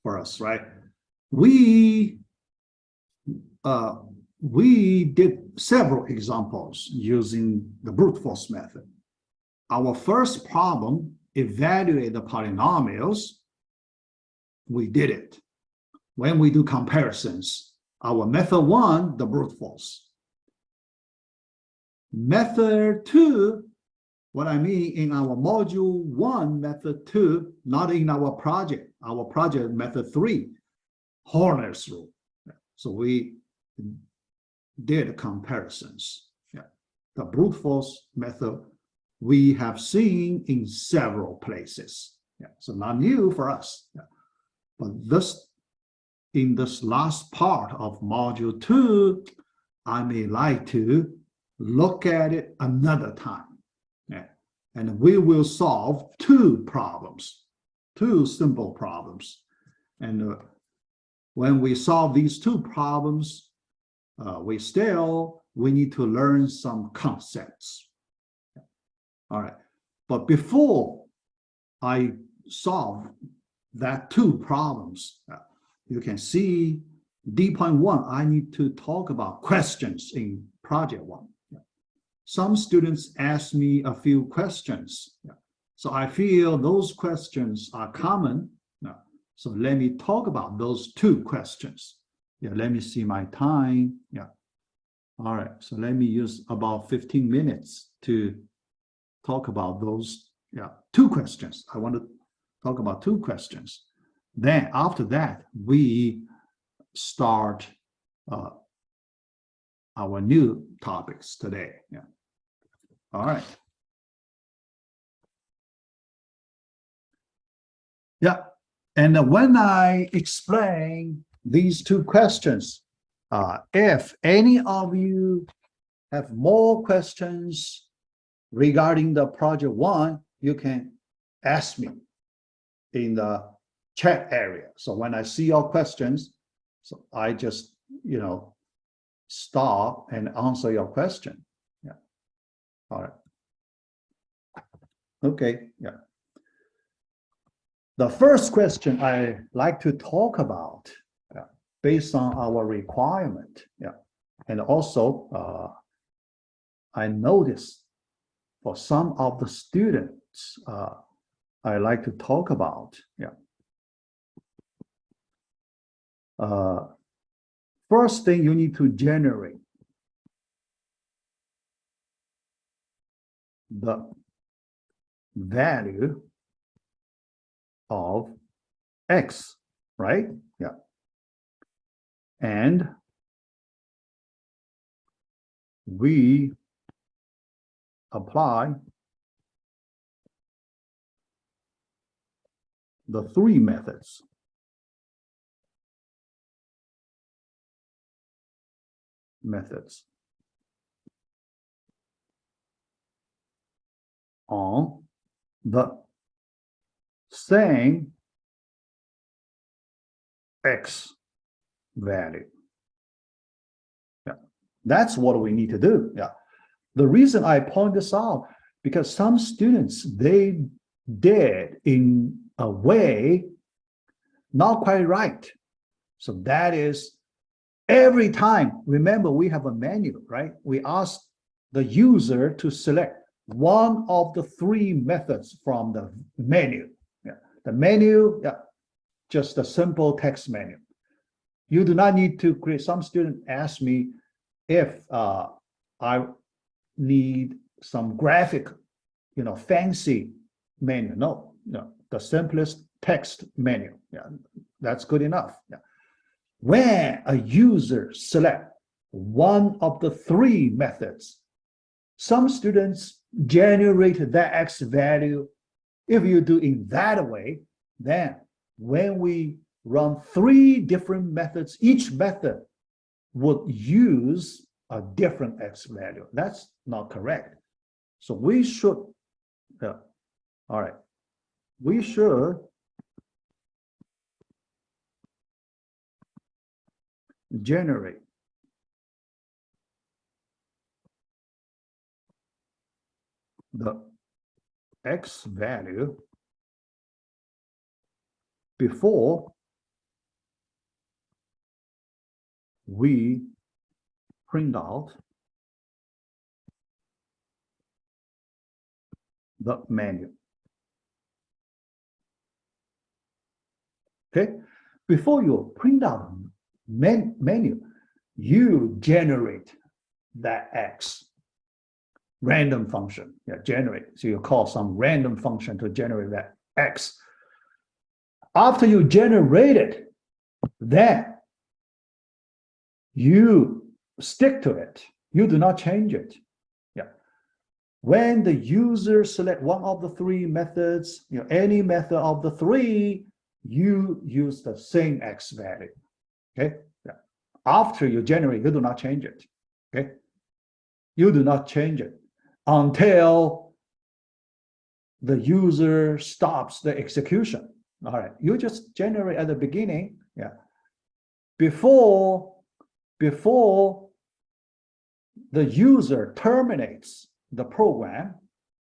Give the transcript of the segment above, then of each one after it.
for us, right? We did several examples using the brute force method. Our first problem, evaluate the polynomials, we did it. When we do comparisons, our method one, the brute force. Method two, what I mean in our module one, method two, not in our project method three, Horner's rule. So we did comparisons. Yeah. The brute force method we have seen in several places. Yeah. So not new for us. Yeah. But this, in this last part of module two, I may like to look at it another time. Yeah. And we will solve two problems, two simple problems. And when we solve these two problems, we need to learn some concepts. All right, but before I solve that two problems, you can see D.1, I need to talk about questions in project one. Some students ask me a few questions. So I feel those questions are common. So let me talk about those two questions. Yeah, let me see my time. Yeah. All right, so let me use about 15 minutes to talk about those two questions. I want to talk about two questions. Then after that, we start our new topics today. Yeah. All right. Yeah. And when I explain these two questions, if any of you have more questions regarding the project one, you can ask me in the chat area. So when I see your questions, so I just, stop and answer your question. Yeah. All right. Okay. Yeah. The first question I like to talk about, based on our requirement, and also I noticed for some of the students, I like to talk about, first thing you need to generate the value of X, right? Yeah. And we apply the three methods. On the same X value. Yeah, that's what we need to do. Yeah. The reason I point this out, because some students, they did in a way not quite right. So that is every time, remember we have a menu, right? We ask the user to select one of the three methods from the menu. Yeah. The menu, just a simple text menu. You do not need to create. Some student asked me if I need some graphic, fancy menu. No, the simplest text menu. Yeah, that's good enough. Yeah. When a user select one of the three methods, some students generate that X value. If you do in that way, then when we run three different methods, each method would use a different X value. That's not correct. So we should, all right, we should generate the X value before we print out the menu. Okay, before you print out menu, you generate that X random function. Yeah, generate. So you call some random function to generate that X. After you generate it, then you stick to it. You do not change it. Yeah. When the user select one of the three methods, any method of the three, you use the same X value. Okay. Yeah. After you generate, you do not change it. Okay. You do not change it until the user stops the execution. All right. You just generate at the beginning. Yeah. Before the user terminates the program,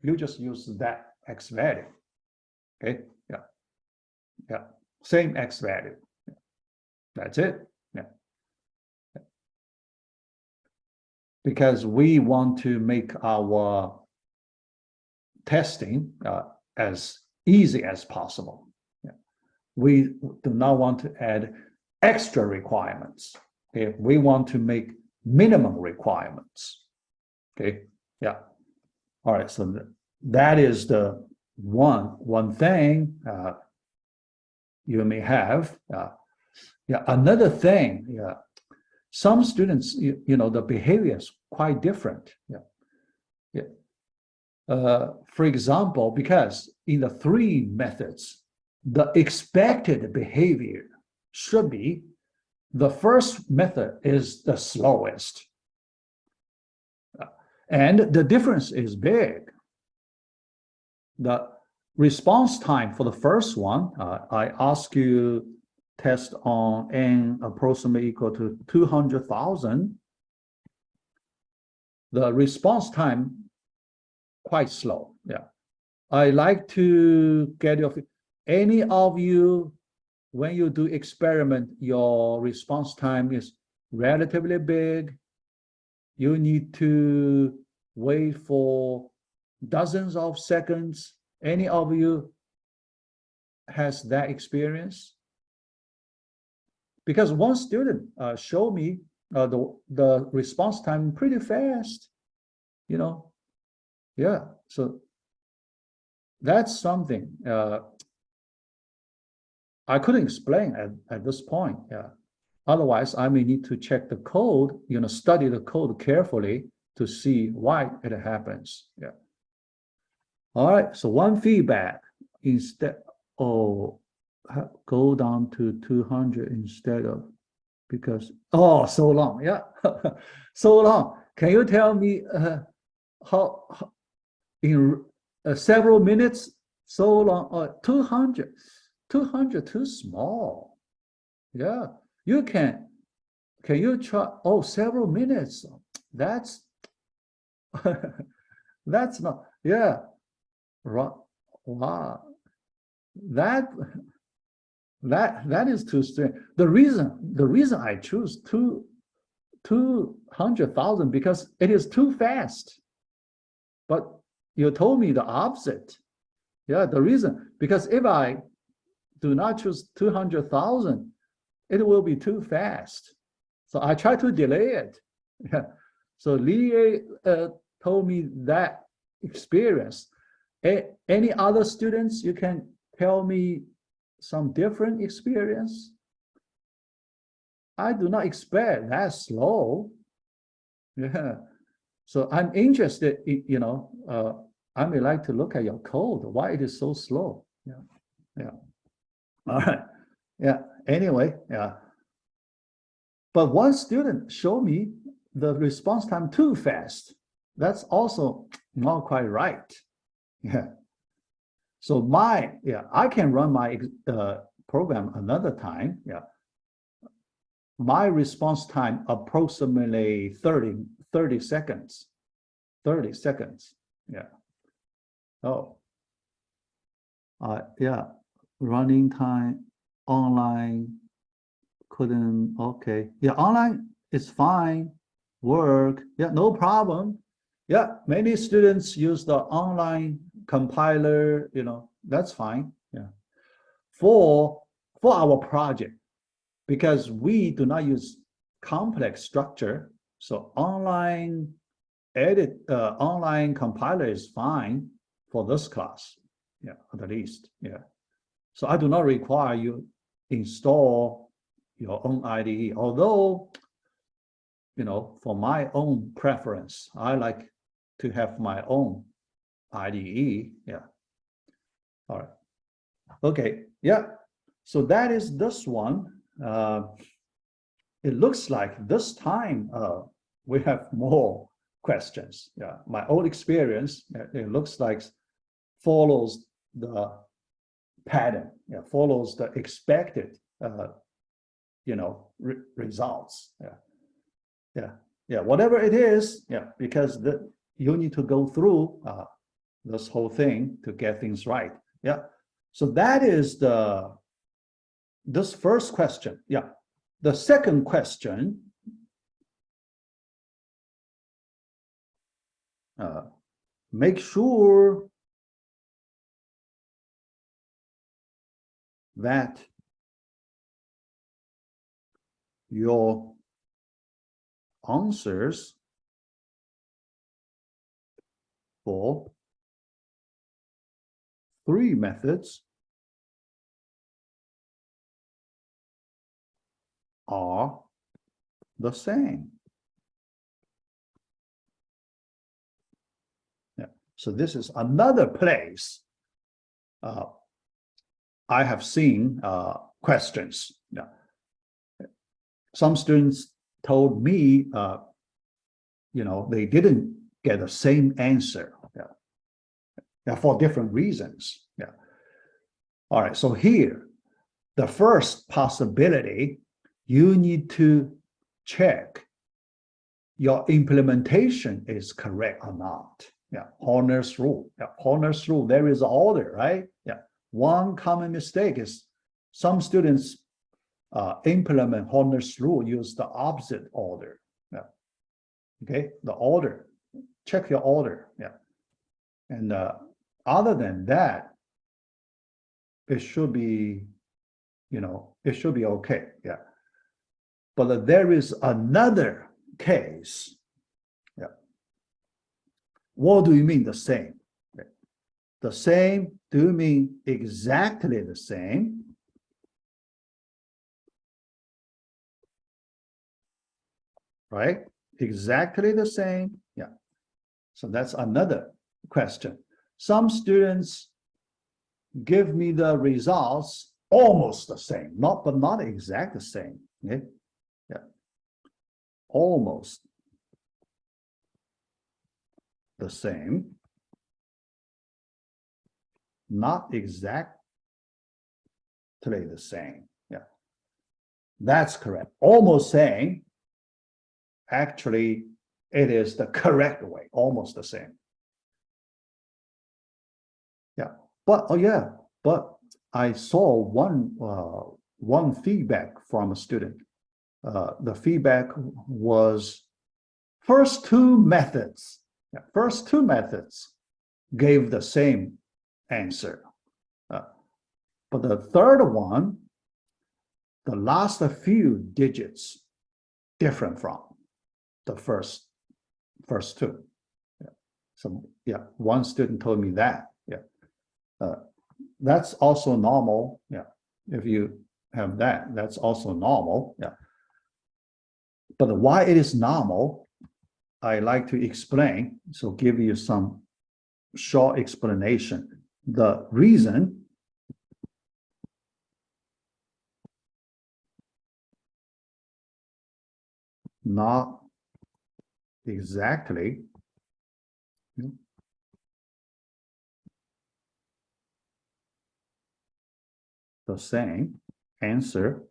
you just use that X value. Okay. Yeah. Yeah. Same X value. That's it. Yeah. Because we want to make our testing as easy as possible. Yeah. We do not want to add extra requirements. Okay. We want to make minimum requirements. Okay. Yeah. All right. So that is the one thing you may have. Yeah. Another thing. Yeah. Some students, the behavior is quite different. Yeah. Yeah. For example, because in the three methods, the expected behavior should be the first method is the slowest. And the difference is big. The response time for the first one, I ask you test on n approximately equal to 200,000. The response time quite slow. Yeah. I like to get any of you, when you do experiment, your response time is relatively big. You need to wait for dozens of seconds. Any of you has that experience? Because one student showed me the response time pretty fast, Yeah, so that's something I couldn't explain at this point. Yeah. Otherwise, I may need to check the code, study the code carefully to see why it happens. Yeah. All right. So one feedback instead, go down to 200 instead of, because, so long. Yeah. So long. Can you tell me how in several minutes, so long, 200 too small. Yeah. Can you try, several minutes? That's, that's not, yeah. Wow. That is too strange. The reason I choose 200,000 because it is too fast. But you told me the opposite. Yeah, the reason, because if I do not choose 200,000, it will be too fast. So I try to delay it. Yeah. So Lee told me that experience. Any other students, you can tell me some different experience? I do not expect that slow. Yeah. So I'm interested in, I may like to look at your code, why it is so slow. Yeah. Yeah. All right. Yeah. Anyway, yeah. But one student showed me the response time too fast. That's also not quite right. Yeah. So I can run my program another time. Yeah. My response time approximately 30 seconds. 30 seconds. Yeah. Oh. Yeah. Running time online couldn't. Okay. Yeah. Online it's fine, work, yeah, no problem. Yeah, many students use the online compiler, that's fine. Yeah. For our project, because we do not use complex structure, so online compiler is fine for this class. Yeah, at least. Yeah. So I do not require you install your own IDE, although, for my own preference, I like to have my own IDE. Yeah. All right. Okay. Yeah. So that is this one. It looks like this time we have more questions. Yeah. My old experience, it looks like follows the pattern. Yeah. Follows the expected, results. Yeah. Yeah. Yeah. Whatever it is. Yeah. Because you need to go through this whole thing to get things right. Yeah. So that is this first question. Yeah. The second question, make sure that your answers for 3 methods are the same. Yeah. So this is another place I have seen questions. Yeah. Some students told me, they didn't get the same answer. Yeah. Yeah, for different reasons. Yeah. All right. So here, the first possibility, you need to check your implementation is correct or not. Yeah, Horner's rule. Yeah, Horner's rule, there is order, right? Yeah. One common mistake is some students implement Horner's rule, use the opposite order. Yeah. Okay, the order. Check your order. Yeah. And other than that, it should be, it should be okay. Yeah. But there is another case. Yeah. What do you mean the same? The same, do you mean exactly the same? Right? Exactly the same. Yeah. So that's another question. Some students give me the results almost the same, but not exact the same. Okay? Yeah. Almost the same. Not exactly the same. Yeah. That's correct. Almost same. Actually, it is the correct way, almost the same. Yeah, but I saw one feedback from a student. The feedback was first two methods gave the same answer, but the third one, the last few digits different from the first two. Yeah. So yeah, one student told me that. Yeah, that's also normal. Yeah, if you have that, that's also normal. Yeah, but why it is normal, I like to explain. So give you some short explanation. The reason not exactly the same answer.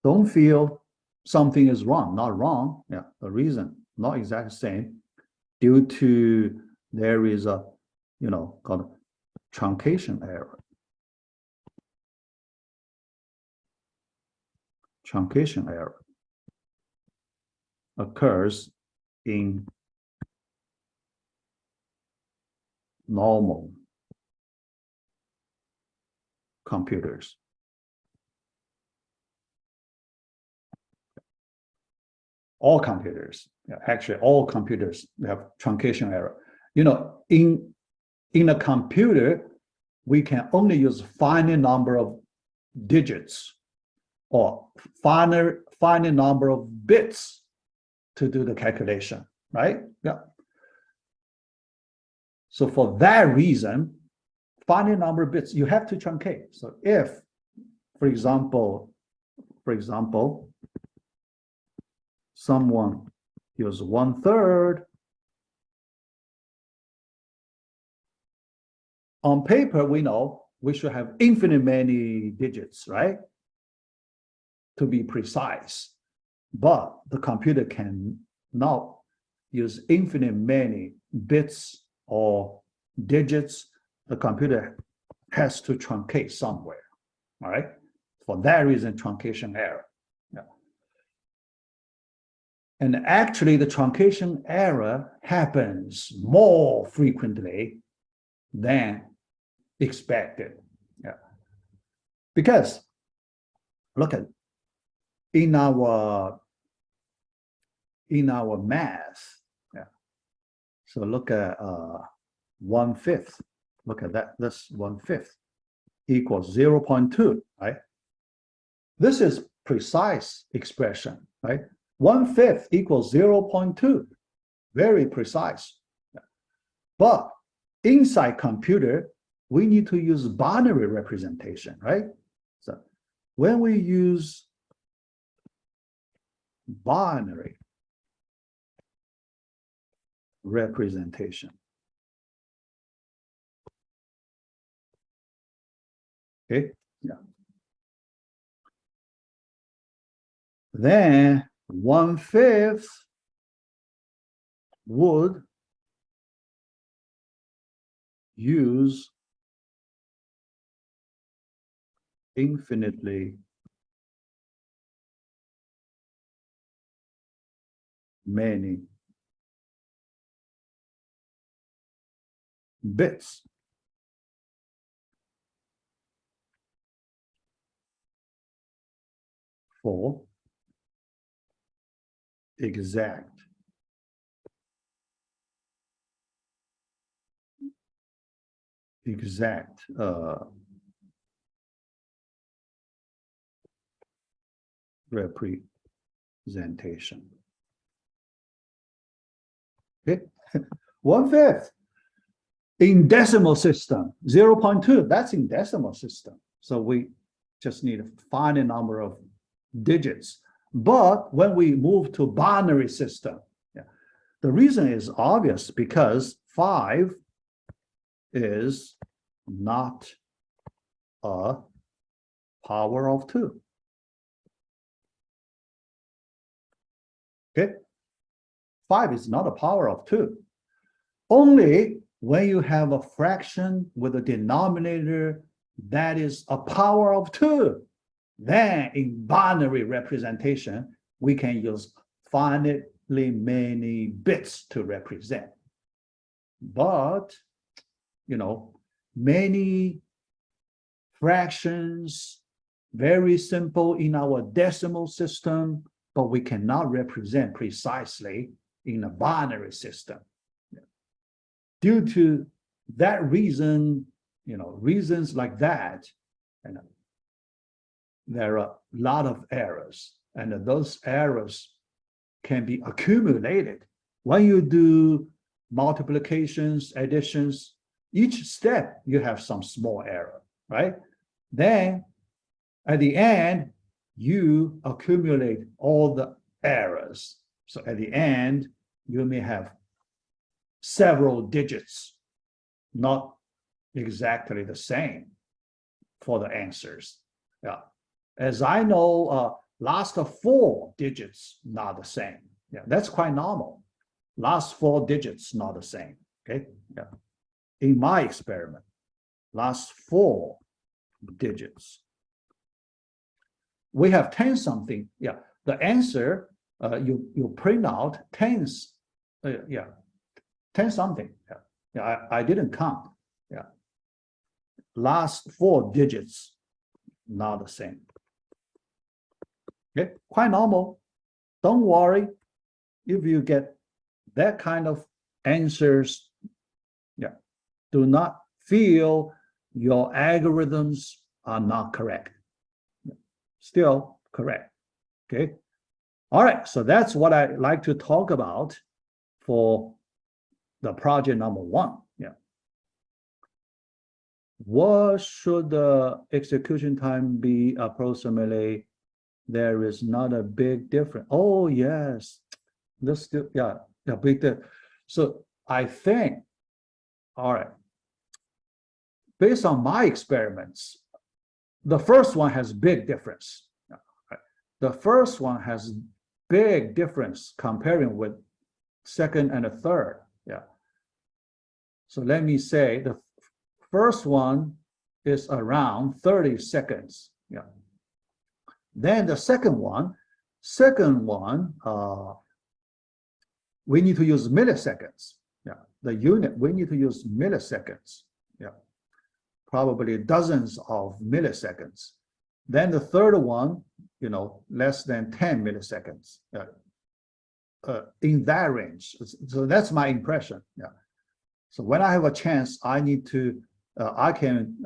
Don't feel something is wrong, not wrong. Yeah, the reason not exactly the same due to there is a, called truncation error. Truncation error. occurs in normal computers. All computers, actually all computers have truncation error. You know, in a computer, we can only use finite number of digits or finite number of bits to do the calculation, right? Yeah. So for that reason, finite number of bits, you have to truncate. So if, for example, someone use 1/3, on paper, we know we should have infinite many digits, right? To be precise. But the computer can not use infinite many bits or digits. The computer has to truncate somewhere, all right? For that reason, truncation error. Yeah. And actually, the truncation error happens more frequently than expected. Yeah. Because look at in our math, yeah. So look at 1/5. Look at that. This 1/5 equals 0.2, right? This is precise expression, right? 1/5 equals 0.2, very precise. But inside computer, we need to use binary representation, right? So when we use binary representation, okay, yeah, then 1/5 would use infinitely many bits for exact representation. Okay, 1/5 in decimal system, 0.2. That's in decimal system. So we just need a finite number of digits. But when we move to binary system, yeah, the reason is obvious because 5 is not a power of 2. Okay, 5 is not a power of 2. Only when you have a fraction with a denominator that is a power of 2, then in binary representation, we can use finitely many bits to represent. But, you know, many fractions, very simple in our decimal system, but we cannot represent precisely in a binary system. Due to that reason, you know, reasons like that, and there are a lot of errors, and those errors can be accumulated. When you do multiplications, additions, each step you have some small error, right? Then at the end, you accumulate all the errors. So at the end, you may have several digits, not exactly the same for the answers. Yeah. As I know, last 4 digits not the same. Yeah, that's quite normal. Last 4 digits not the same. Okay. Yeah. In my experiment, last 4 digits. We have 10 something. Yeah. The answer you print out 10 something. I didn't count. Last 4 digits not the same. Okay, quite normal. Don't worry if you get that kind of answers. Do not feel your algorithms are not correct. Still correct. Okay. All right. So that's what I like to talk about for the project number 1. What should the execution time be approximately? There is not a big difference. Oh, yes. This still, big difference. So I think, all right, based on my experiments, the first one has big difference. The first one has big difference comparing with second and the third. So let me say the first one is around 30 seconds. Then the second one, we need to use milliseconds. The unit, we need to use milliseconds. Probably dozens of milliseconds. Then the third one, less than 10 milliseconds. In that range. So that's my impression. So when I have a chance, I need to, I can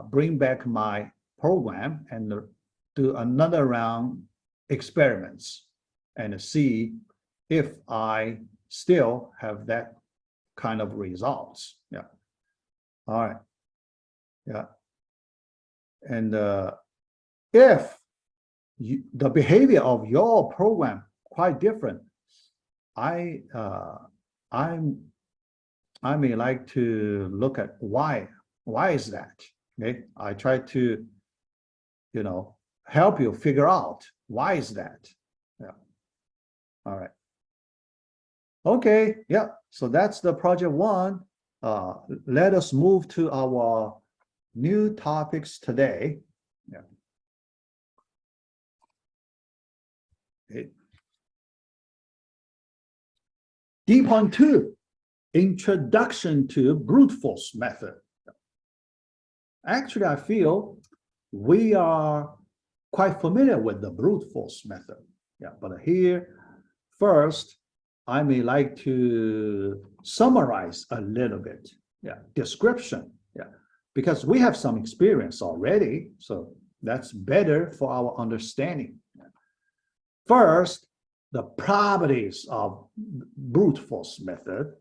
bring back my program and do another round experiments and see if I still have that kind of results. All right. And if the behavior of your program quite different, I may like to look at why is that. Okay, I try to help you figure out why is that. All right. Okay. So that's the project 1. Let us move to our new topics today. Okay. D.2, Introduction to Brute Force Method. Actually, I feel we are quite familiar with the brute force method. But here, first, I may like to summarize a little bit. Description. Because we have some experience already, so that's better for our understanding. First, the properties of brute force method.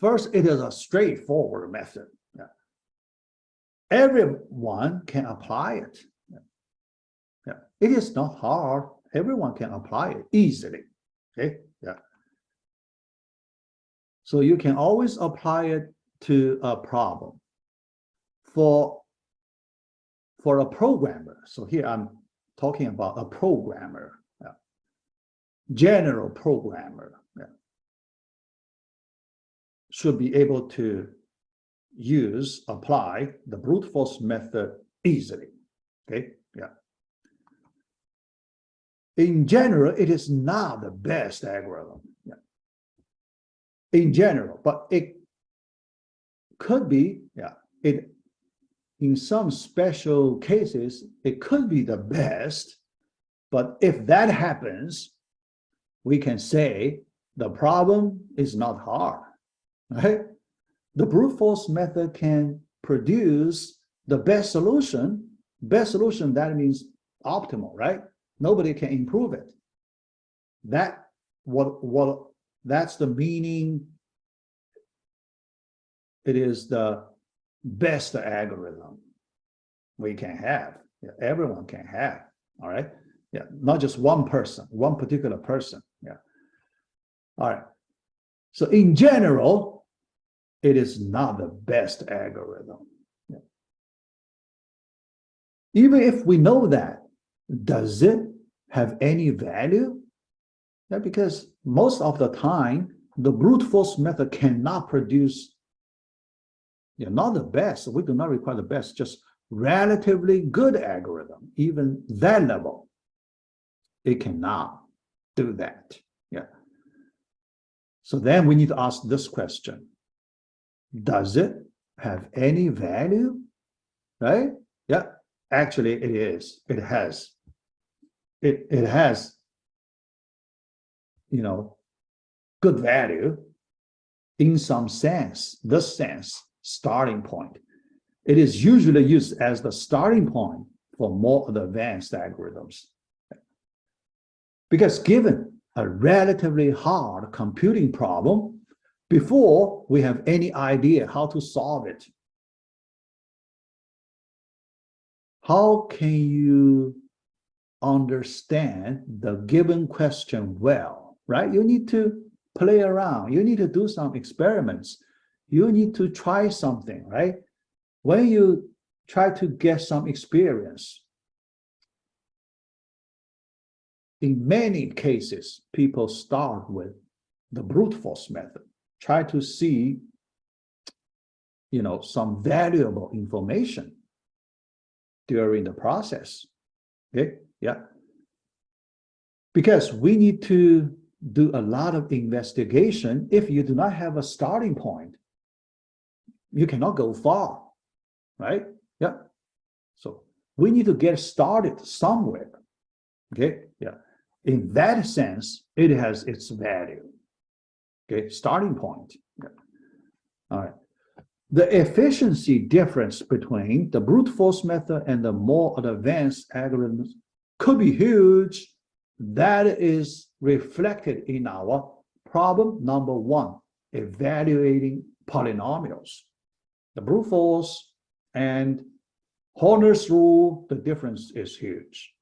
First, it is a straightforward method. Everyone can apply it. It is not hard. Everyone can apply it easily. Okay. So you can always apply it to a problem. For a programmer, so here I'm talking about a programmer, general programmer, should be able to apply the brute force method easily. Okay. In general, it is not the best algorithm. In general, but it could be, in some special cases, it could be the best. But if that happens, we can say the problem is not hard, right? The brute force method can produce the best solution. Best solution, that means optimal, right? Nobody can improve it. That's the meaning. It is the best algorithm we can have. Everyone can have. All right. Not just one person, one particular person. All right. So in general, it is not the best algorithm. Even if we know that, does it have any value? Because most of the time, the brute force method cannot produce, not the best. We do not require the best, just relatively good algorithm. Even that level, it cannot. do that. Yeah. So then we need to ask this question. Does it have any value? Right? Yeah. Actually, it is. It has. It has, good value in some sense, this sense, starting point. It is usually used as the starting point for more advanced algorithms. Because given a relatively hard computing problem, before we have any idea how to solve it, how can you understand the given question well, right? You need to play around. You need to do some experiments. You need to try something, right? When you try to get some experience, in many cases, people start with the brute force method, try to see, some valuable information during the process. Okay, yeah. Because we need to do a lot of investigation. If you do not have a starting point, you cannot go far, right? Yeah. So we need to get started somewhere. Okay, yeah. In that sense, it has its value. Okay, starting point. Yeah. All right. The efficiency difference between the brute force method and the more advanced algorithms could be huge. That is reflected in our problem number 1, evaluating polynomials. The brute force and Horner's rule, the difference is huge.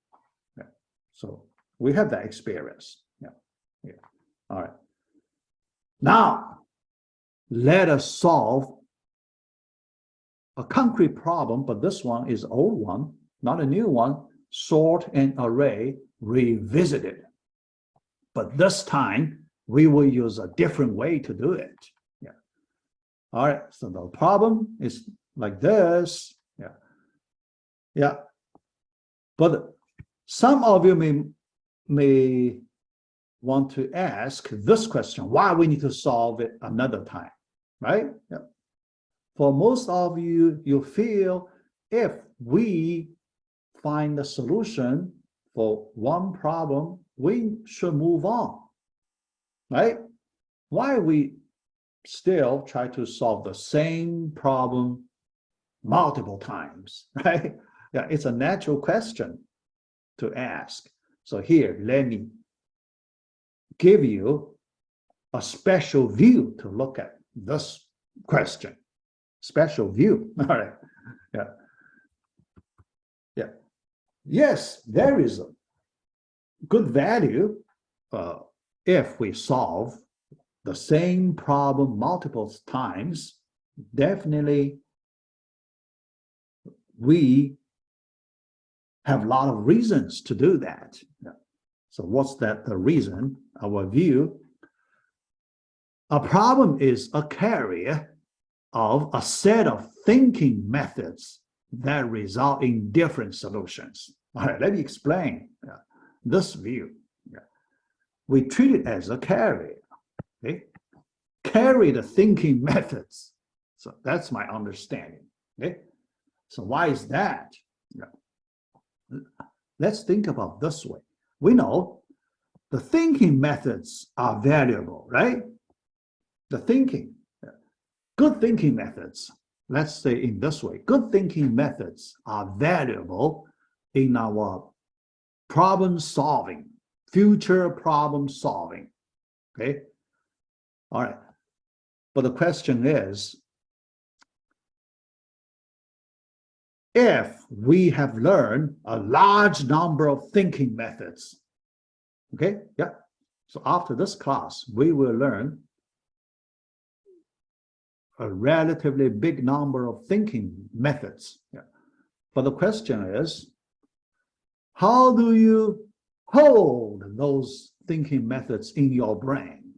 Yeah. So we have that experience. Yeah. Yeah. All right. Now, let us solve a concrete problem, but this one is an old one, not a new one. Sort and array revisited. But this time, we will use a different way to do it. Yeah. All right, so the problem is like this. Yeah. Yeah. But some of you may want to ask this question, why we need to solve it another time, right? Yeah. For most of you, you feel if we find the solution for one problem, we should move on, right? Why we still try to solve the same problem multiple times, right? Yeah, it's a natural question to ask. So here, let me give you a special view to look at this question. Special view, all right, yeah. Yeah, yes, there is a good value if we solve the same problem multiple times. Definitely, we have a lot of reasons to do that. Yeah. So what's that the reason? Our view, a problem is a carrier of a set of thinking methods that result in different solutions. All right, let me explain this view. Yeah. We treat it as a carrier. Okay? Carry the thinking methods. So that's my understanding. Okay? So why is that? Yeah. Let's think about this way. We know the thinking methods are valuable, right? The thinking. Good thinking methods, let's say in this way, good thinking methods are valuable in our problem solving, future problem solving, okay? All right, but the question is, if we have learned a large number of thinking methods, okay, yeah, so after this class, we will learn a relatively big number of thinking methods. Yeah. But the question is, how do you hold those thinking methods in your brain?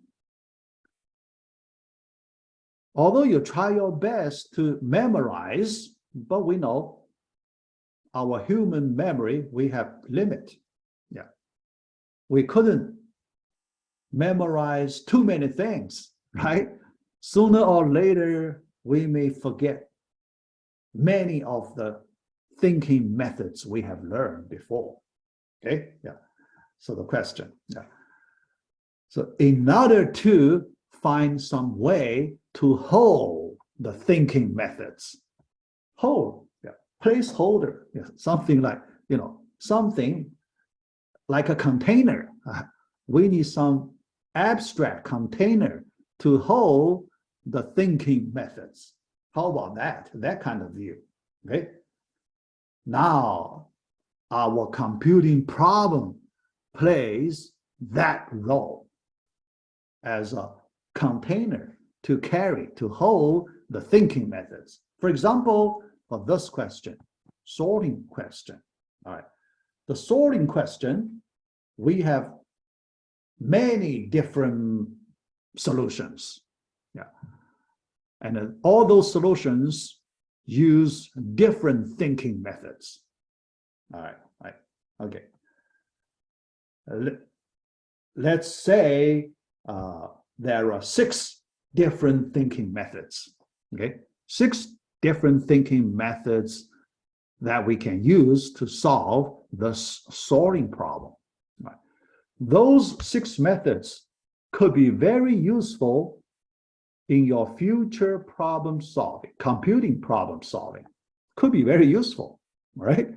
Although you try your best to memorize, but we know our human memory, we have limit. Yeah. We couldn't memorize too many things, right? Sooner or later, we may forget many of the thinking methods we have learned before. Okay, yeah. So the question, yeah. So in order to find some way to hold the thinking methods, hold, yeah, placeholder, yeah, something like, something like a container. We need some abstract container to hold the thinking methods. How about that? That kind of view. Okay. Now, our computing problem plays that role as a container to carry, to hold the thinking methods. For example, for this question, sorting question. All right. The sorting question, we have many different solutions. Yeah. And all those solutions use different thinking methods. All right. Okay. Let's say there are 6 different thinking methods. Okay. 6 different thinking methods that we can use to solve the sorting problem. Right. Those 6 methods could be very useful in your future problem solving, computing problem solving. Could be very useful, right?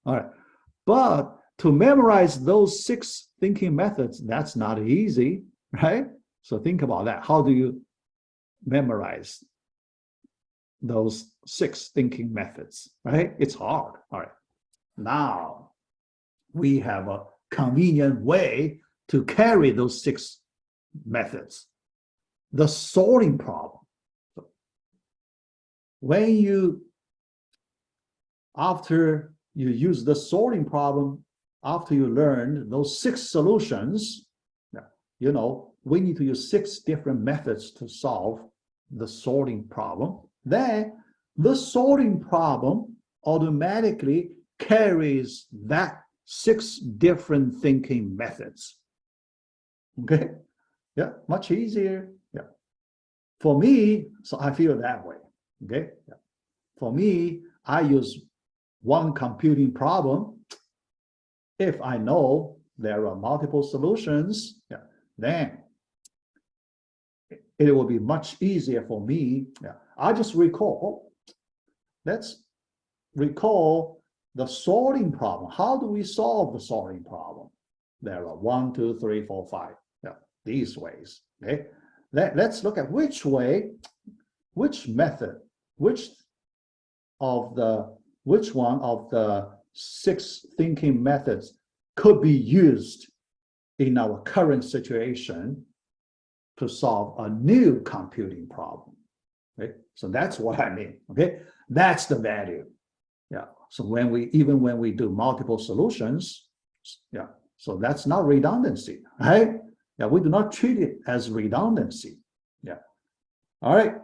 All right. But to memorize those 6 thinking methods, that's not easy, right? So think about that. How do you memorize those 6 thinking methods, right? It's hard. All right. Now we have a convenient way to carry those 6 methods. The sorting problem. After you use the sorting problem, after you learn those 6 solutions, we need to use 6 different methods to solve the sorting problem. Then the sorting problem automatically carries that 6 different thinking methods. Okay? Yeah, much easier. Yeah. For me, so I feel that way. Okay? Yeah. For me, I use one computing problem. If I know there are multiple solutions, yeah, then it will be much easier for me. Yeah. I just recall, let's recall the sorting problem. How do we solve the sorting problem? There are 1, 2, 3, 4, 5. Yeah, these ways. Okay. Let's look at which method, which one of the 6 thinking methods could be used in our current situation to solve a new computing problem. Okay, so that's what I mean. Okay, that's the value. Yeah. So even when we do multiple solutions, yeah. So that's not redundancy, right? Yeah, we do not treat it as redundancy. Yeah. All right.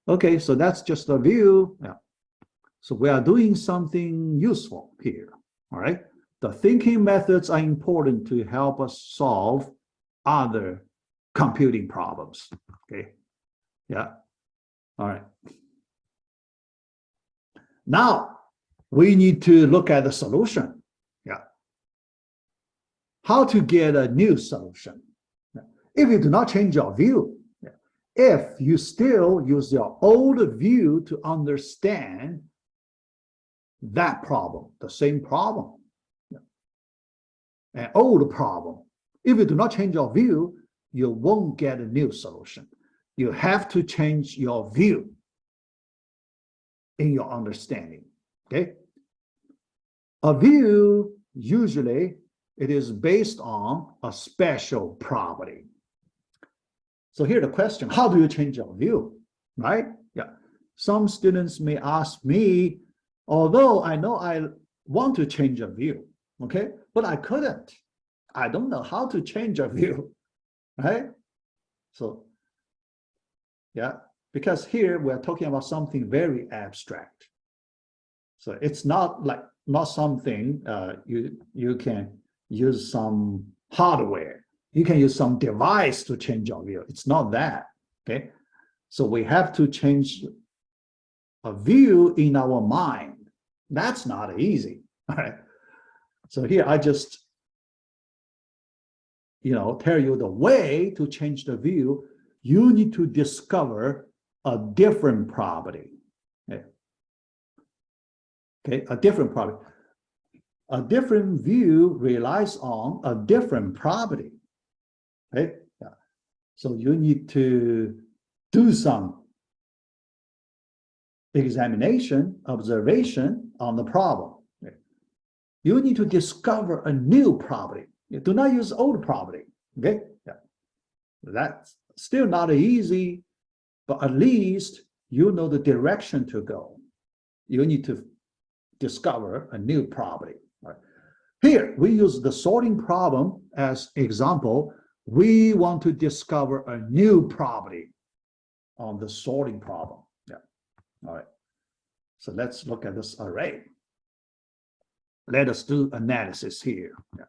Okay, so that's just a view. Yeah. So we are doing something useful here. All right. The thinking methods are important to help us solve other computing problems. Okay. Yeah. All right. Now we need to look at the solution. Yeah. How to get a new solution. If you do not change your view, if you still use your old view to understand that problem, the same problem, an old problem, if you do not change your view, you won't get a new solution. You have to change your view in your understanding. Okay? A view, usually, it is based on a special property. So here's the question, how do you change your view, right? Yeah. Some students may ask me, although I know I want to change a view, okay, but I couldn't. I don't know how to change a view, right? So, yeah, because here we're talking about something very abstract. So it's not something you can use some hardware. You can use some device to change your view. It's not that, okay? So we have to change a view in our mind. That's not easy, all right? So here I just, tell you the way to change the view. You need to discover a different property, okay? A different property. A different view relies on a different property, okay? Yeah. So you need to do some examination, observation on the problem. Okay? You need to discover a new property. You do not use old property, okay? Yeah. That's still not easy, but at least you know the direction to go. You need to discover a new property. Right? Here, we use the sorting problem as example. We want to discover a new property on the sorting problem. Yeah. All right. So let's look at this array. Let us do analysis here. Yeah.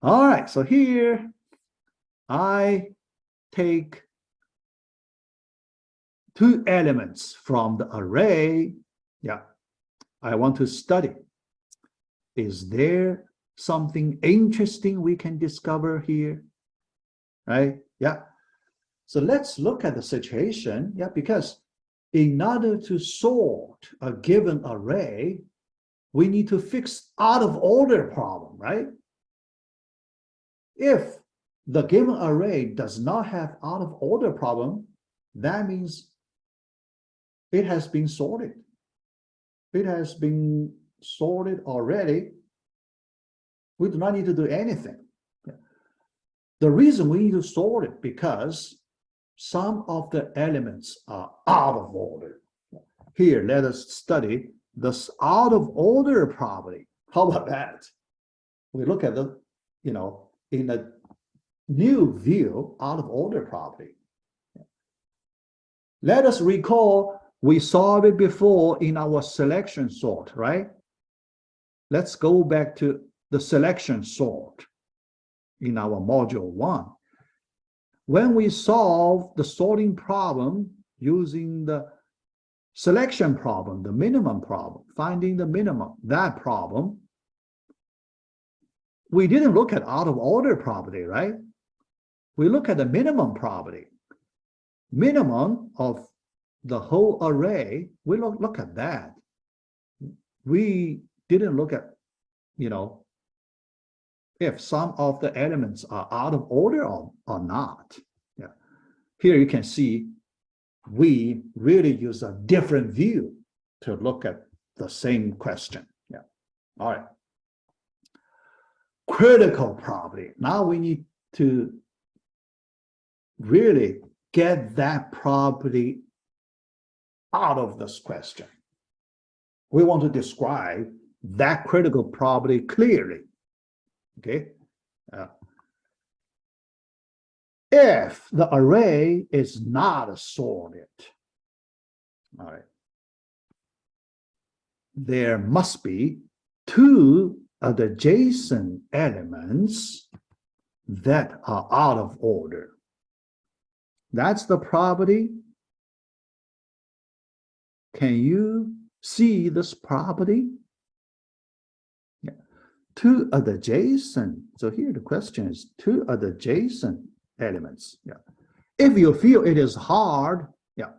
All right. So here, I take two elements from the array. Yeah. I want to study. Is there something interesting we can discover here? Right? Yeah. So let's look at the situation. Yeah, because in order to sort a given array, we need to fix out of order problem, right? If the given array does not have out of order problem, that means it has been sorted. It has been sorted already. We do not need to do anything. The reason we need to sort it because some of the elements are out of order. Here, let us study this out of order property. How about that? We look at the, in a new view, out of order property. Let us recall we saw it before in our selection sort, right? Let's go back to the selection sort in our module 1. When we solve the sorting problem using the selection problem, the minimum problem, finding the minimum, that problem, we didn't look at out of order property, right? We look at the minimum property. Minimum of the whole array, we look at that. We didn't look at, if some of the elements are out of order or not. Yeah. Here you can see we really use a different view to look at the same question. Yeah. All right. Critical property. Now we need to really get that property out of this question. We want to describe that critical property clearly. Okay. If the array is not sorted, all right, there must be two adjacent elements that are out of order. That's the property. Can you see this property? Yeah. Two adjacent. So here the question is two adjacent elements. Yeah. If you feel it is hard, yeah.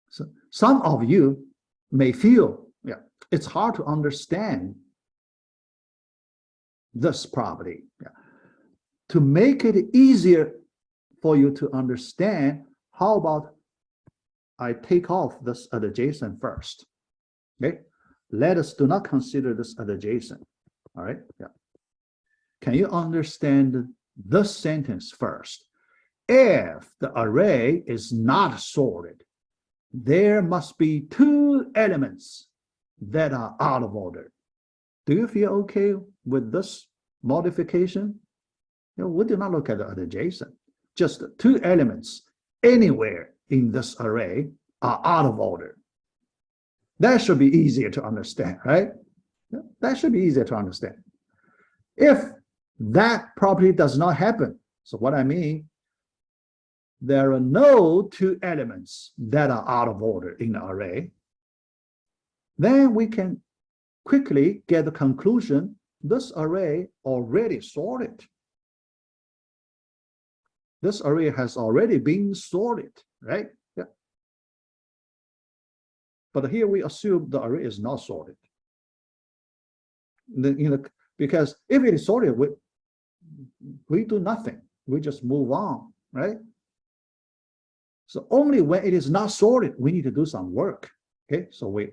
So some of you may feel, yeah, it's hard to understand this property. Yeah. To make it easier for you to understand, how about I take off this adjacent first? Okay. Let us do not consider this adjacent. All right. Yeah. Can you understand this sentence first? If the array is not sorted, there must be two elements that are out of order. Do you feel okay with this modification? We do not look at the adjacent. Just two elements anywhere in this array are out of order. That should be easier to understand, right? That should be easier to understand. If that property does not happen. So what I mean, there are no two elements that are out of order in the array. Then we can quickly get the conclusion this array already sorted. This array has already been sorted, right? Yeah. But here we assume the array is not sorted. Because if it is sorted, we do nothing. We just move on, right? So only when it is not sorted, we need to do some work. Okay, so we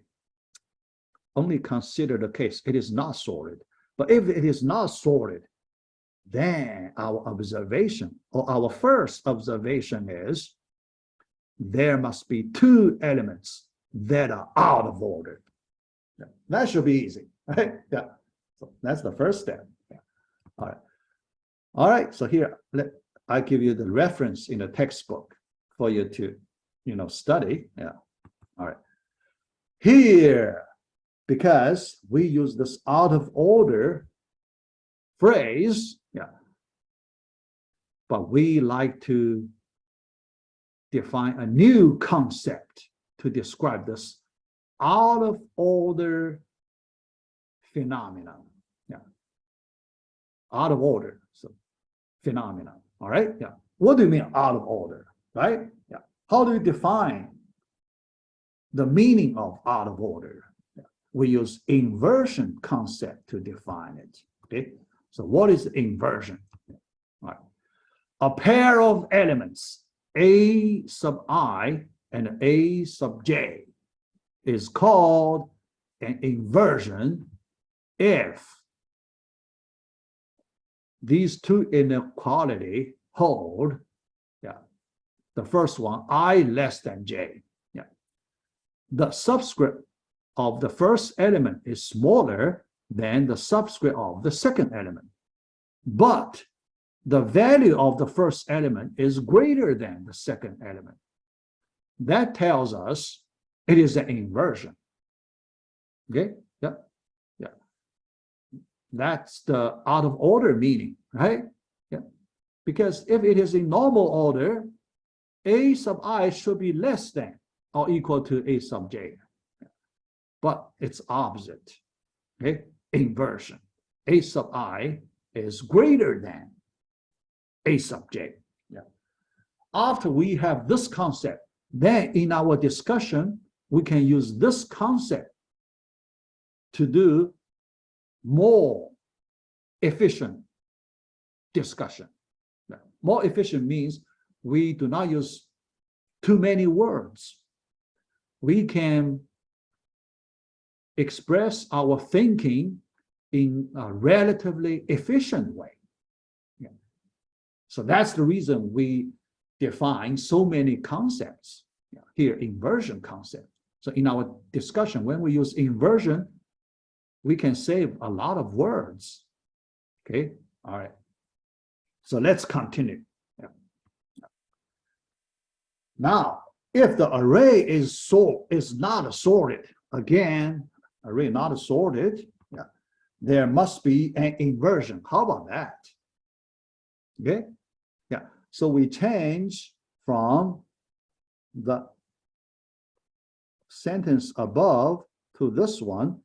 only consider the case it is not sorted. But if it is not sorted, then our observation, or our first observation, is there must be two elements that are out of order. Yeah. That should be easy, right? Yeah. So that's the first step. Yeah. All right. All right. So here, I give you the reference in the textbook for you to, study. Yeah. All right. Here, because we use this out of order phrase, yeah, but we like to define a new concept to describe this out of order phenomenon. Yeah, out of order, so phenomenon. All right. Yeah. What do you mean out of order? Right. Yeah. How do you define the meaning of out of order? Yeah. We use inversion concept to define it. Okay. So what is inversion? All right. A pair of elements, A sub I and A sub J, is called an inversion if these two inequality hold. Yeah. The first one, I less than J. Yeah. The subscript of the first element is smaller than the subscript of the second element, but the value of the first element is greater than the second element. That tells us it is an inversion. Okay? Yeah. Yeah. That's the out of order meaning, right? Yeah. Because if it is in normal order, A sub I should be less than or equal to A sub J. But it's opposite. Okay? Inversion. A sub I is greater than A sub J. Yeah. After we have this concept, then in our discussion, we can use this concept to do more efficient discussion. Yeah. More efficient means we do not use too many words. We can express our thinking in a relatively efficient way. Yeah. So that's the reason we define so many concepts. Yeah. Here, inversion concept. So in our discussion, when we use inversion, we can save a lot of words. Okay, all right. So let's continue. Yeah. Now, if the array is not sorted, again, array not sorted, yeah, there must be an inversion. How about that? Okay, yeah. So we change from the sentence above to this one.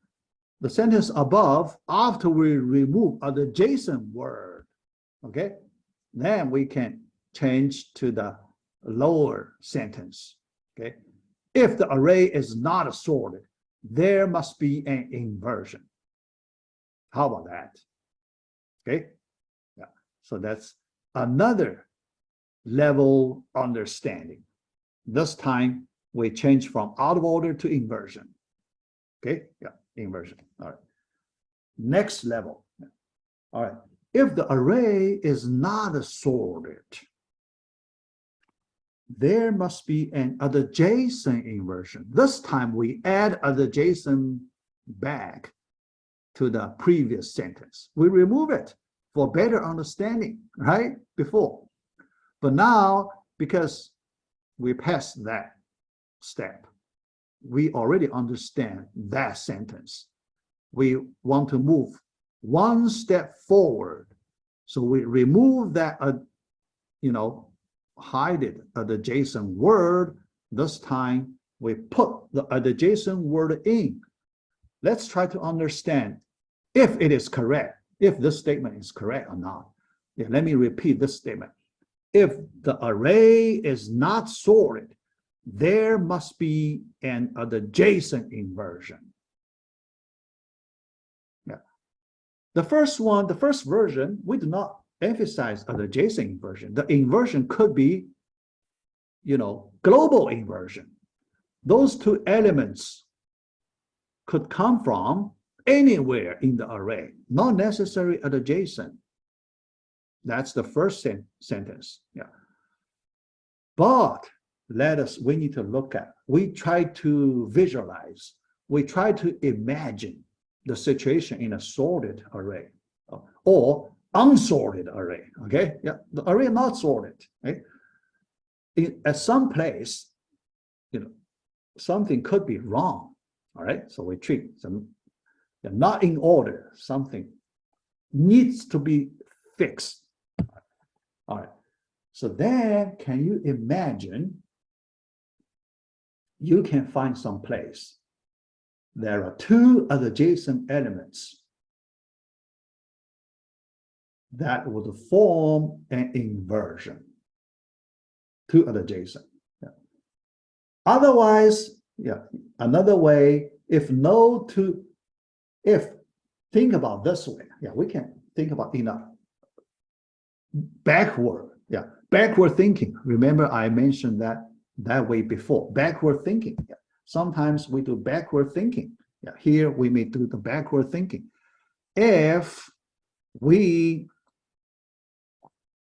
The sentence above, after we remove an adjacent word, okay, then we can change to the lower sentence. Okay, if the array is not sorted, there must be an inversion. How about that? Okay, yeah. So that's another level understanding. This time we change from out of order to inversion. Okay, yeah, inversion. All right. Next level. All right. If the array is not sorted, there must be an adjacent inversion. This time we add adjacent back to the previous sentence. We remove it for better understanding, right? Before. But now, because we passed that step, we already understand that sentence. We want to move one step forward So we remove that, hide it adjacent word. This time we put the adjacent word in. Let's try to understand if it is correct, if this statement is correct or not. Yeah, let me repeat this statement. If the array is not sorted, there must be an adjacent inversion. Yeah. The first version, we do not emphasize an adjacent inversion. The inversion could be, global inversion. Those two elements could come from anywhere in the array, not necessarily adjacent. That's the first sentence. Yeah. But we need to look at, we try to visualize, we try to imagine the situation in a sorted array or unsorted array. Okay. Yeah. The array not sorted. Right? At some place, something could be wrong. All right. So we treat some not in order. Something needs to be fixed. All right. So then, can you imagine you can find some place there are two adjacent elements that would form an inversion. Two adjacent. Yeah. Otherwise, another way, think about this way. Yeah, we can think about backward thinking. Remember, I mentioned that way before. Backward thinking. Yeah. Sometimes we do backward thinking. Yeah. Here we may do the backward thinking. If we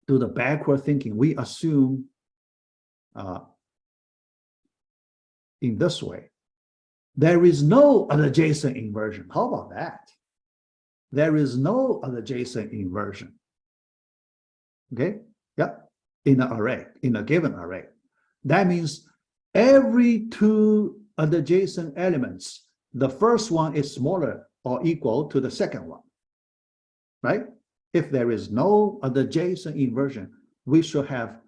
do the backward thinking, we assume in this way, there is no adjacent inversion. How about that? There is no adjacent inversion. Okay. Yeah. In an array, in a given array. That means every two adjacent elements, the first one is smaller or equal to the second one, right? If there is no adjacent inversion, we should have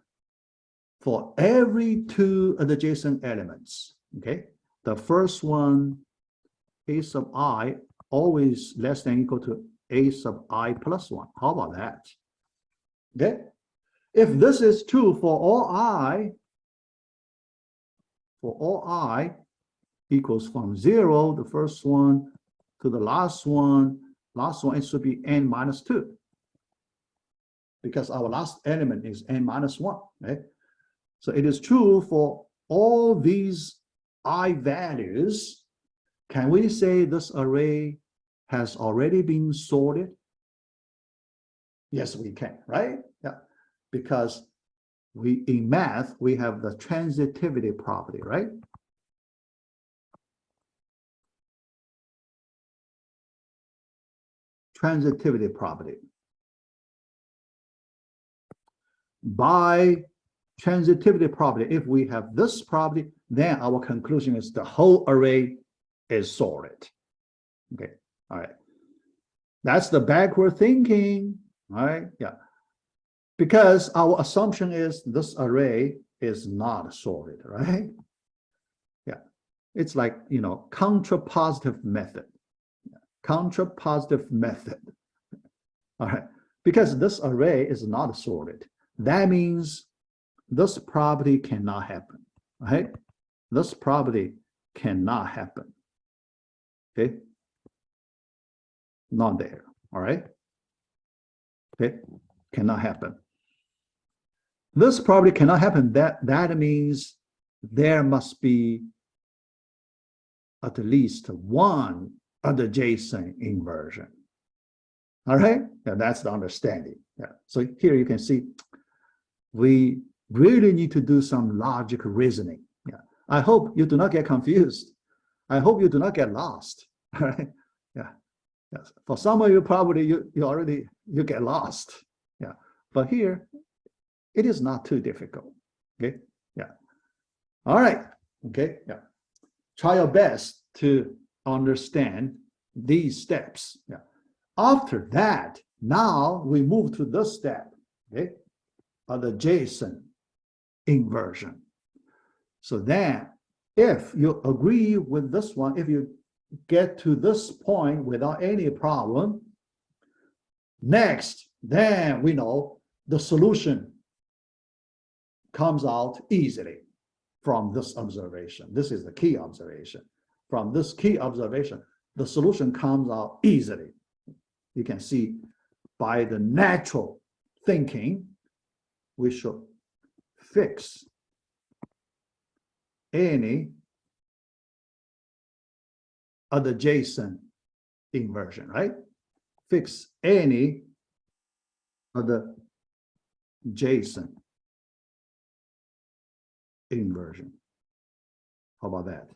for every two adjacent elements, okay? The first one, a sub I, always less than or equal to a sub I plus 1. How about that? Okay? If this is true for all I equals from 0, the first one, to the last one, it should be n minus 2. Because our last element is n minus 1, right? So it is true for all these I values. Can we say this array has already been sorted? Yes, we can, right? Yeah, because in math, we have the transitivity property, right? Transitivity property. By transitivity property, if we have this property, then our conclusion is the whole array is sorted. Okay, all right. That's the backward thinking, all right? Yeah. Because our assumption is this array is not sorted, right? Yeah. It's like, contrapositive method. Yeah. Contrapositive method. All right. Because this array is not sorted. That means this property cannot happen, right? This property cannot happen. Okay? Not there, all right? Okay? Cannot happen. This property cannot happen. That means there must be at least one adjacent inversion. All right? Yeah, that's the understanding. Yeah. So here you can see we really need to do some logical reasoning. Yeah. I hope you do not get confused. I hope you do not get lost. All right? Yeah. Yes. For some of you, probably you get lost. Yeah. But here, it is not too difficult. Okay. Yeah. All right. Okay. Yeah. Try your best to understand these steps. Yeah. After that, Now we move to this step, okay, of the adjacent inversion. So then, if you agree with this one, if you get to this point without any problem, next, then we know the solution comes out easily from this observation. This is the key observation. From this key observation, the solution comes out easily. You can see by the natural thinking, we should fix any adjacent inversion, right? Fix any adjacent inversion. How about that?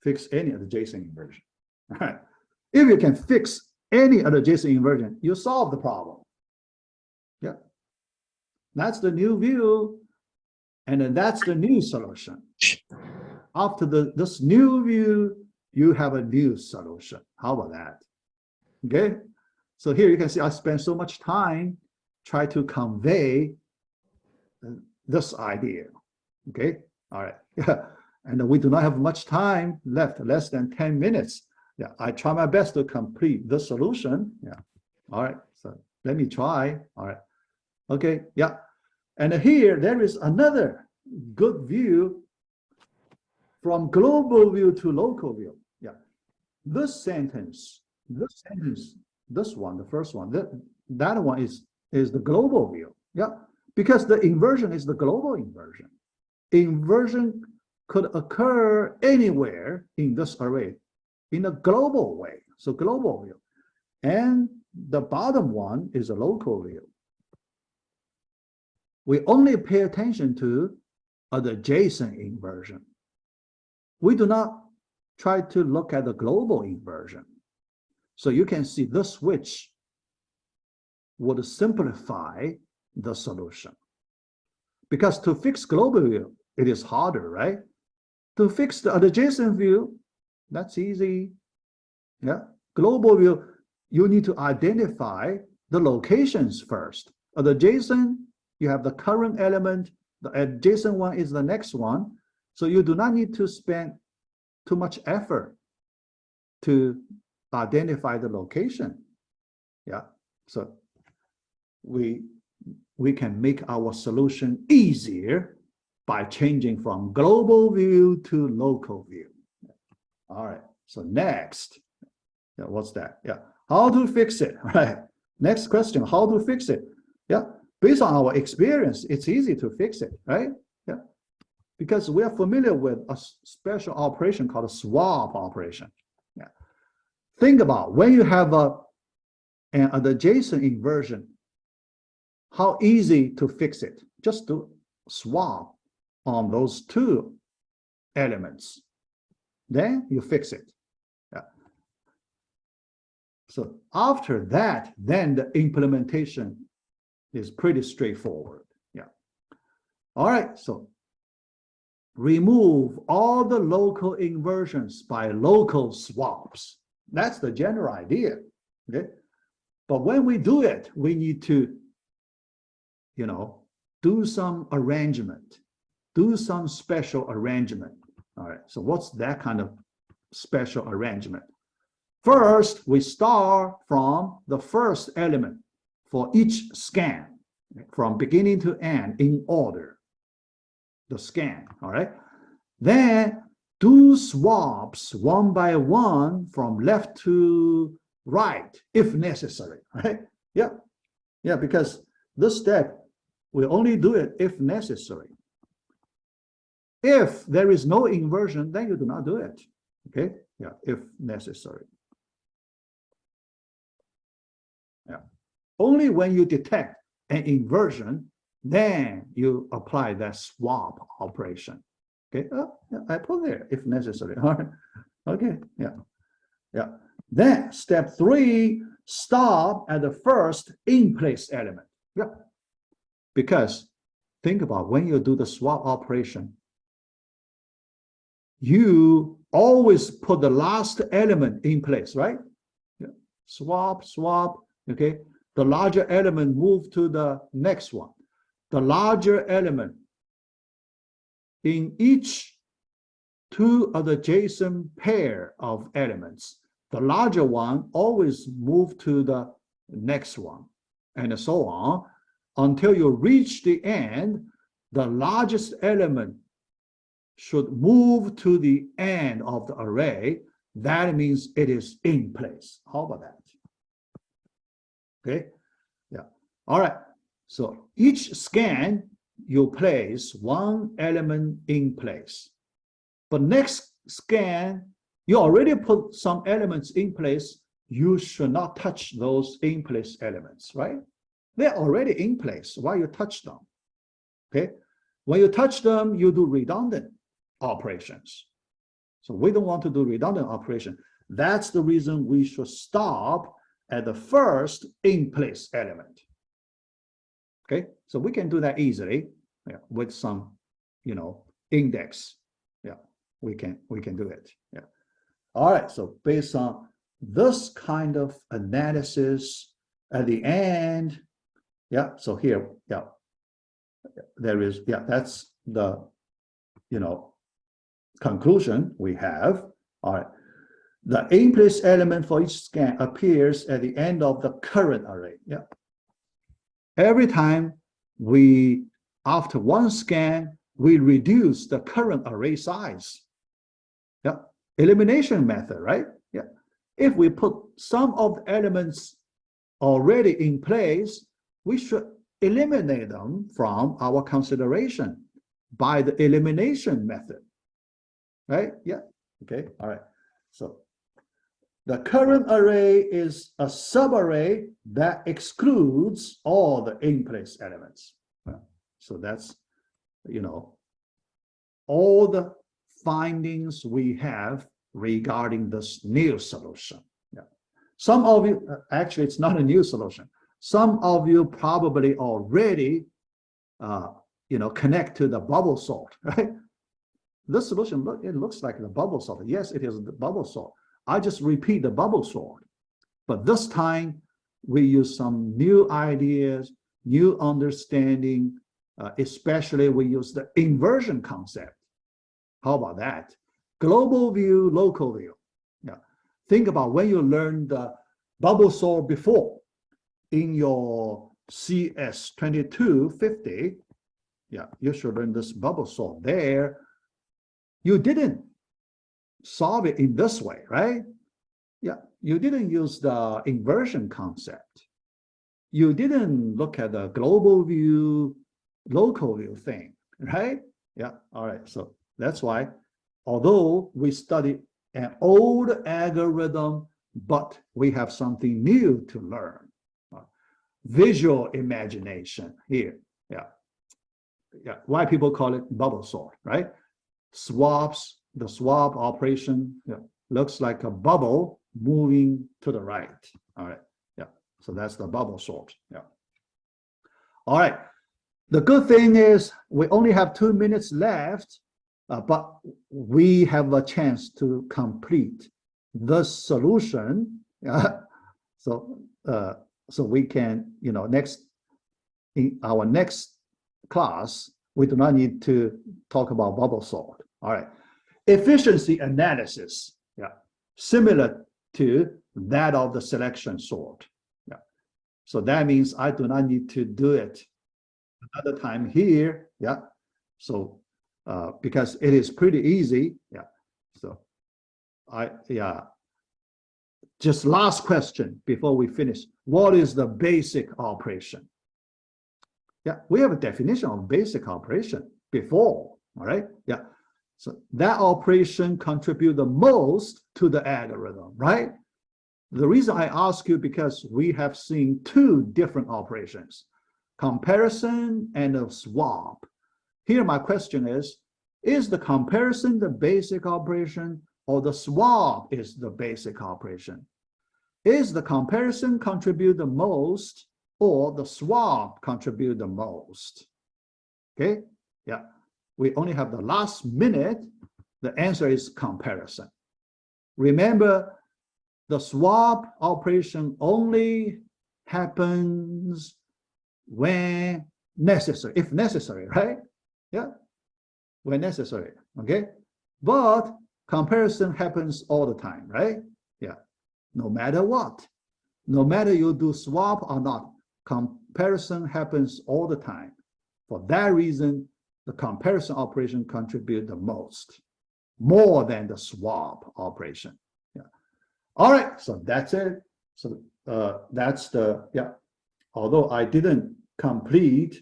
Fix any adjacent inversion. All right. If you can fix any adjacent inversion, you solve the problem. Yeah. That's the new view. And then that's the new solution. After this new view, you have a new solution. How about that? Okay. So here you can see I spent so much time trying to convey this idea. Okay. All right. Yeah. And we do not have much time left, less than 10 minutes. Yeah. I try my best to complete the solution. Yeah. All right. So let me try. All right. Okay. Yeah. And here there is another good view from global view to local view. Yeah. This sentence, this one, the first one, that one is the global view. Yeah. Because the inversion is the global inversion. Inversion could occur anywhere in this array in a global way. So global view. And the bottom one is a local view. We only pay attention to the adjacent inversion. We do not try to look at the global inversion. So you can see this switch would simplify the solution. Because to fix global view, it is harder, right? To fix the adjacent view, that's easy. Yeah. Global view, you need to identify the locations first. The adjacent, you have the current element, the adjacent one is the next one. So you do not need to spend too much effort to identify the location. Yeah. So we can make our solution easier by changing from global view to local view. All right. So next, yeah, what's that? Yeah. How to fix it? Right. Next question, how to fix it? Yeah. Based on our experience, it's easy to fix it, right? Yeah. Because we are familiar with a special operation called a swap operation. Yeah. Think about when you have an adjacent inversion, how easy to fix it? Just to swap on those two elements. Then you fix it. Yeah. So after that, then the implementation is pretty straightforward. Yeah. All right. So remove all the local inversions by local swaps. That's the general idea. Okay. But when we do it, we need to, do some arrangement, do some special arrangement. All right. So what's that kind of special arrangement? First, we start from the first element for each scan, from beginning to end in order, the scan, all right? Then do swaps one by one from left to right, if necessary, right? Yeah, yeah, because this step, we only do it if necessary. If there is no inversion, then you do not do it, okay? Yeah, if necessary. Yeah. Only when you detect an inversion, then you apply that swap operation. Okay, yeah, I put there if necessary. All right. Okay, yeah, yeah. Then step 3, stop at the first in-place element. Yeah, because think about when you do the swap operation, you always put the last element in place, right? Yeah. swap, swap, okay? The larger element move to the next one. The larger element in each two of the adjacent pair of elements, the larger one always move to the next one, and so on, until you reach the end. The largest element should move to the end of the array. That means it is in place. How about that? Okay, yeah. All right, so each scan, you place one element in place. But next scan, you already put some elements in place. You should not touch those in place elements, right? They're already in place. Why you touch them? Okay, when you touch them, you do redundant operations. So we don't want to do redundant operation. That's the reason we should stop at the first in place element. Okay, so we can do that easily, yeah, with some, index. Yeah, we can do it. Yeah. All right, so based on this kind of analysis at the end, yeah, so here, yeah, there is, yeah, that's the, conclusion we have. All right, the in place element for each scan appears at the end of the current array. Yeah, every time after one scan, we reduce the current array size. Yeah, elimination method, right? Yeah, if we put some of the elements already in place, we should eliminate them from our consideration by the elimination method, right? Yeah, okay, all right. So the current array is a subarray that excludes all the in-place elements. So that's, all the findings we have regarding this new solution. Yeah. Some of you, actually, it's not a new solution. Some of you probably already, connect to the bubble sort, right? This solution, it looks like the bubble sort. Yes, it is the bubble sort. I just repeat the bubble sort, but this time we use some new ideas, new understanding, especially we use the inversion concept. How about that? Global view, local view. Yeah. Think about when you learned the bubble sort before in your CS3250. Yeah, you should learn this bubble sort there. You didn't solve it in this way, right? Yeah, you didn't use the inversion concept. You didn't look at the global view, local view thing, right? Yeah, all right, so that's why, although we study an old algorithm, but we have something new to learn. Visual imagination here, yeah. Yeah, why people call it bubble sort, right? Swaps, the swap operation, yeah, looks like a bubble moving to the right. All right, yeah, so that's the bubble sort. Yeah. All right, the good thing is we only have 2 minutes left, but we have a chance to complete the solution. Yeah. So we can, in our next class, we do not need to talk about bubble sort. All right, efficiency analysis, yeah, similar to that of the selection sort. Yeah, so that means I do not need to do it another time here. Yeah, so because it is pretty easy. Yeah, so just last question before we finish. What is the basic operation? Yeah, we have a definition of basic operation before, all right? Yeah, so that operation contributes the most to the algorithm, right? The reason I ask you because we have seen 2 different operations, comparison and a swap. Here my question is the comparison the basic operation or the swap is the basic operation? Is the comparison contribute the most or the swap contribute the most? Okay, yeah, we only have the last minute. The answer is comparison. Remember, the swap operation only happens when necessary, if necessary, right? Yeah, when necessary, okay? But comparison happens all the time, right? Yeah, no matter what, no matter you do swap or not, comparison happens all the time. For that reason, the comparison operation contributes the most, more than the swap operation. Yeah. All right, so that's it. So that's the, yeah. Although I didn't complete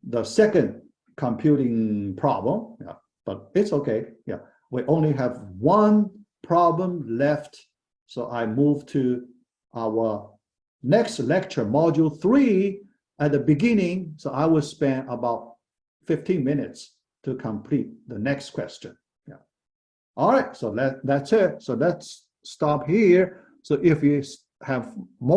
the second computing problem, yeah, but it's okay. Yeah, we only have one problem left. So I move to our next lecture, module 3 at the beginning. So I will spend about 15 minutes to complete the next question. Yeah. All right, so that's it. So let's stop here. So if you have more